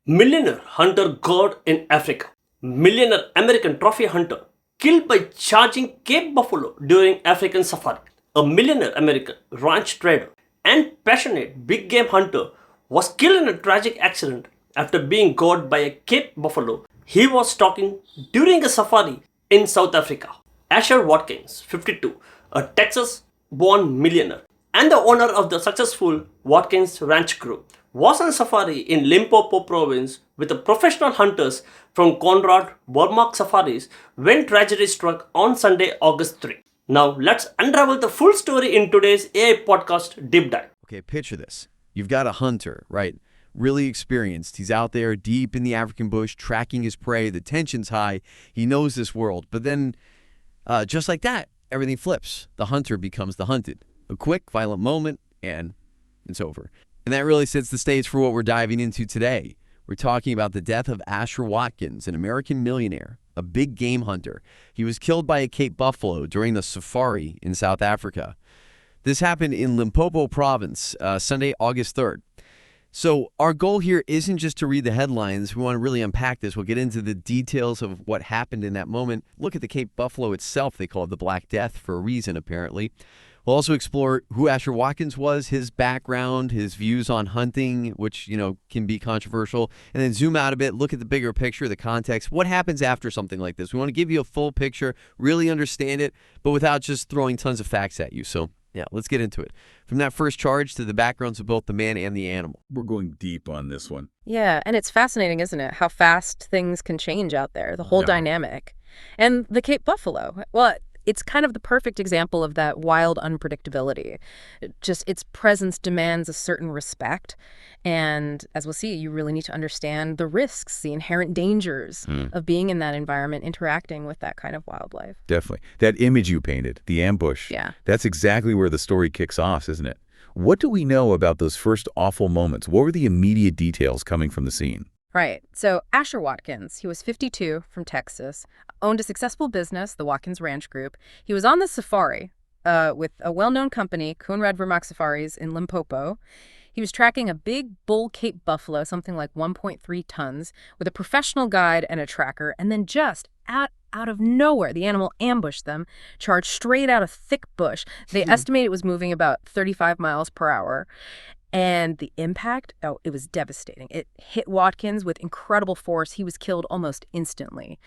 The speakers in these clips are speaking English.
Millionaire hunter Gored in Africa. Millionaire American trophy hunter killed by charging Cape buffalo during African safari. A millionaire American ranch trader and passionate big game hunter was killed in a tragic accident after being gored by a Cape buffalo he was stalking during a safari in South Africa. Asher Watkins, 52, a Texas born millionaire and the owner of the successful Watkins Ranch Group, was on safari in Limpopo province with the professional hunters from Conrad Burmark Safaris when tragedy struck on Sunday, August 3. Now let's unravel the full story in today's AI podcast deep dive. Okay, picture this. You've got a hunter, right? Really experienced. He's out there deep in the African bush tracking his prey. The tension's high. He knows this world. But then, just like that, everything flips. The hunter becomes the hunted. A quick, violent moment, and it's over. And that really sets the stage for what we're diving into today. We're talking about the death of Asher Watkins, an American millionaire, a big game hunter. He was killed by a Cape buffalo during the safari in South Africa. This happened in Limpopo province, Sunday, August 3rd. So our goal here isn't just to read the headlines. We want to really unpack this. We'll get into the details of what happened in that moment. Look at the Cape buffalo itself. They call it the Black Death for a reason, apparently. We'll also explore who Asher Watkins was, his background, his views on hunting, which, can be controversial, and then zoom out a bit, look at the bigger picture, the context. What happens after something like this? We want to give you a full picture, really understand it, but without just throwing tons of facts at you. So, yeah, let's get into it. From that first charge to the backgrounds of both the man and the animal. We're going deep on this one. Yeah, and it's fascinating, isn't it? How fast things can change out there, the whole dynamic. And the Cape buffalo, well, it's kind of the perfect example of that wild unpredictability. Just its presence demands a certain respect. And as we'll see, you really need to understand the risks, the inherent dangers of being in that environment, interacting with that kind of wildlife. Definitely. That image you painted, the ambush, that's exactly where the story kicks off, isn't it? What do we know about those first awful moments? What were the immediate details coming from the scene? Right. So Asher Watkins, he was 52, from Texas, owned a successful business, the Watkins Ranch Group. He was on the safari with a well-known company, Conrad Burmark Safaris in Limpopo. He was tracking a big bull Cape buffalo, something like 1.3 tons, with a professional guide and a tracker, and then just out of nowhere, the animal ambushed them, charged straight out of thick bush. They estimate it was moving about 35 miles per hour. And the impact, it was devastating. It hit Watkins with incredible force. He was killed almost instantly.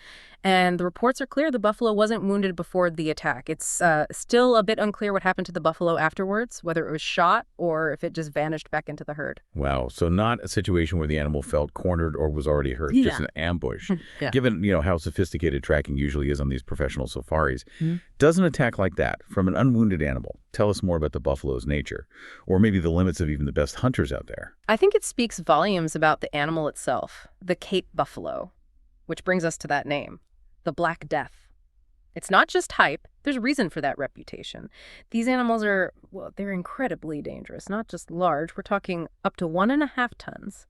And the reports are clear. The buffalo wasn't wounded before the attack. It's still a bit unclear what happened to the buffalo afterwards, whether it was shot or if it just vanished back into the herd. Wow. So not a situation where the animal felt cornered or was already hurt, just an ambush. Given, how sophisticated tracking usually is on these professional safaris, does an attack like that from an unwounded animal tell us more about the buffalo's nature, or maybe the limits of even the best hunters out there? I think it speaks volumes about the animal itself, the Cape buffalo, which brings us to that name, the Black Death. It's not just hype. There's a reason for that reputation. These animals they're incredibly dangerous, not just large. We're talking up to 1.5 tons,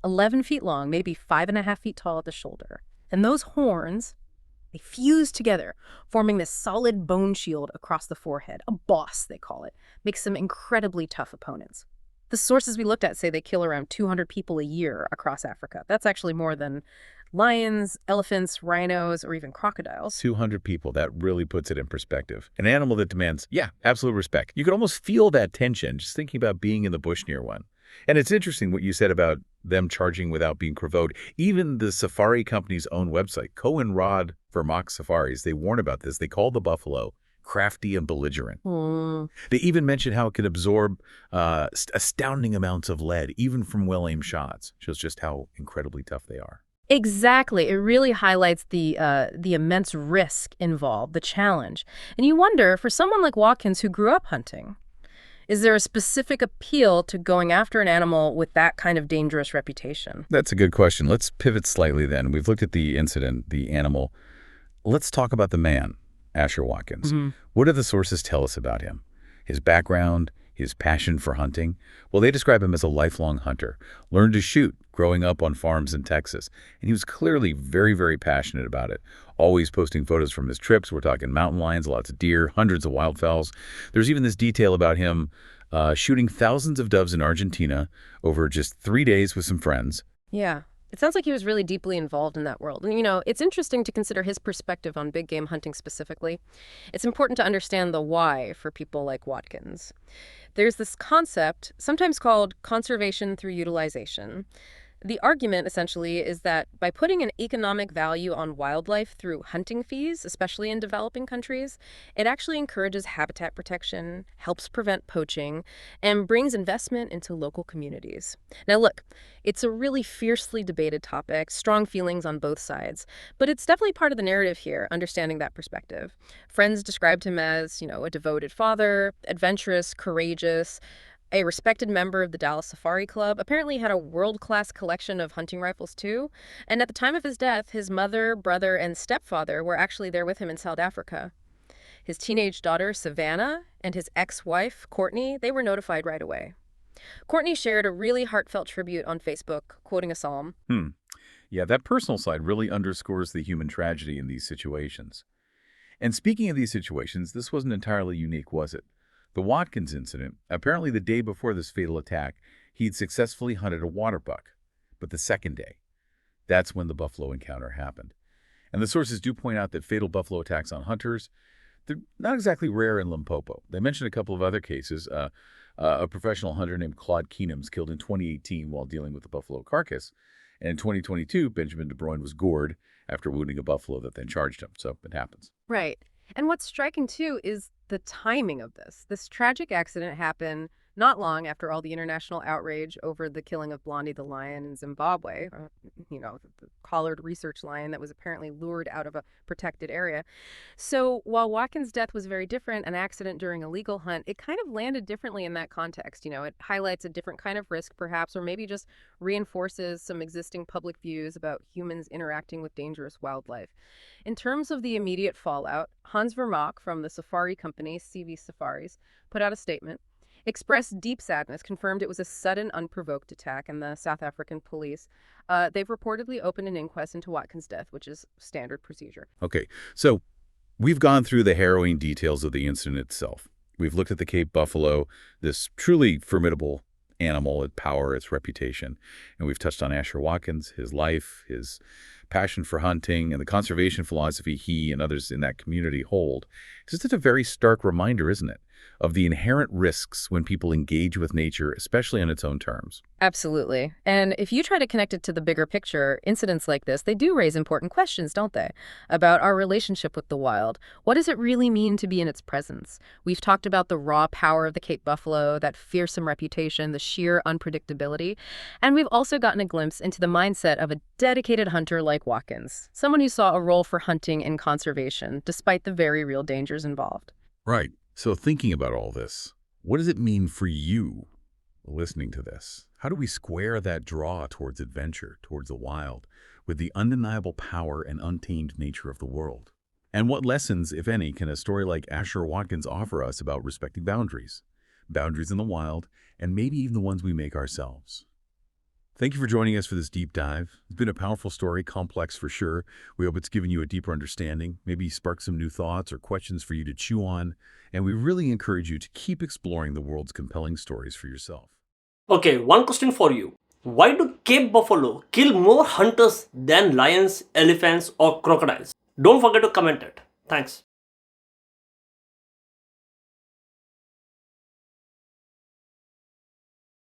11 feet long, maybe 5.5 feet tall at the shoulder. And those horns, they fuse together, forming this solid bone shield across the forehead. A boss, they call it. Makes them incredibly tough opponents. The sources we looked at say they kill around 200 people a year across Africa. That's actually more than lions, elephants, rhinos, or even crocodiles. 200 people. That really puts it in perspective. An animal that demands, absolute respect. You could almost feel that tension just thinking about being in the bush near one. And it's interesting what you said about them charging without being provoked. Even the safari company's own website, Conrad Burmark Safaris, they warn about this. They call the buffalo crafty and belligerent. They even mention how it can absorb astounding amounts of lead, even from well-aimed shots. Shows just how incredibly tough they are. Exactly. It really highlights the immense risk involved, the challenge. And you wonder, for someone like Watkins who grew up hunting, is there a specific appeal to going after an animal with that kind of dangerous reputation? That's a good question. Let's pivot slightly then. We've looked at the incident, the animal. Let's talk about the man, Asher Watkins. What do the sources tell us about him? His background, his passion for hunting? Well, they describe him as a lifelong hunter, learned to shoot growing up on farms in Texas. And he was clearly very, very passionate about it, always posting photos from his trips. We're talking mountain lions, lots of deer, hundreds of wildfowls. There's even this detail about him shooting thousands of doves in Argentina over just 3 days with some friends. Yeah. It sounds like he was really deeply involved in that world. And, it's interesting to consider his perspective on big game hunting specifically. It's important to understand the why for people like Watkins. There's this concept, sometimes called conservation through utilization. The argument, essentially, is that by putting an economic value on wildlife through hunting fees, especially in developing countries, it actually encourages habitat protection, helps prevent poaching, and brings investment into local communities. Now, look, it's a really fiercely debated topic, strong feelings on both sides, but it's definitely part of the narrative here, understanding that perspective. Friends described him as, a devoted father, adventurous, courageous, a respected member of the Dallas Safari Club. Apparently he had a world-class collection of hunting rifles too. And at the time of his death, his mother, brother, and stepfather were actually there with him in South Africa. His teenage daughter, Savannah, and his ex-wife, Courtney, they were notified right away. Courtney shared a really heartfelt tribute on Facebook, quoting a psalm. Yeah, that personal side really underscores the human tragedy in these situations. And speaking of these situations, this wasn't entirely unique, was it? The Watkins incident, apparently the day before this fatal attack, he'd successfully hunted a water buck. But the second day, that's when the buffalo encounter happened. And the sources do point out that fatal buffalo attacks on hunters, they're not exactly rare in Limpopo. They mention a couple of other cases. A professional hunter named Claude Keenum's killed in 2018 while dealing with a buffalo carcass. And in 2022, Benjamin De Bruyne was gored after wounding a buffalo that then charged him. So it happens. Right. And what's striking, too, is the timing of this. This tragic accident happened not long after all the international outrage over the killing of Blondie the lion in Zimbabwe, the collared research lion that was apparently lured out of a protected area. So while Watkins' death was very different, an accident during a legal hunt, it kind of landed differently in that context. It highlights a different kind of risk, perhaps, or maybe just reinforces some existing public views about humans interacting with dangerous wildlife. In terms of the immediate fallout, Hans Vermaak from the safari company CV Safaris put out a statement, expressed deep sadness, confirmed it was a sudden, unprovoked attack, and the South African police, they've reportedly opened an inquest into Watkins' death, which is standard procedure. Okay, so we've gone through the harrowing details of the incident itself. We've looked at the Cape buffalo, this truly formidable animal, its power, its reputation. And we've touched on Asher Watkins, his life, his passion for hunting, and the conservation philosophy he and others in that community hold. It's just a very stark reminder, isn't it, of the inherent risks when people engage with nature, especially on its own terms. Absolutely. And if you try to connect it to the bigger picture, incidents like this, they do raise important questions, don't they? About our relationship with the wild. What does it really mean to be in its presence? We've talked about the raw power of the Cape buffalo, that fearsome reputation, the sheer unpredictability. And we've also gotten a glimpse into the mindset of a dedicated hunter like Watkins, someone who saw a role for hunting and conservation, despite the very real dangers involved. Right. So thinking about all this, what does it mean for you listening to this? How do we square that draw towards adventure, towards the wild, with the undeniable power and untamed nature of the world? And what lessons, if any, can a story like Asher Watkins offer us about respecting boundaries in the wild, and maybe even the ones we make ourselves? Thank you for joining us for this deep dive. It's been a powerful story, complex for sure. We hope it's given you a deeper understanding, maybe sparked some new thoughts or questions for you to chew on. And we really encourage you to keep exploring the world's compelling stories for yourself. Okay, one question for you. Why do Cape buffalo kill more hunters than lions, elephants, or crocodiles? Don't forget to comment it. Thanks.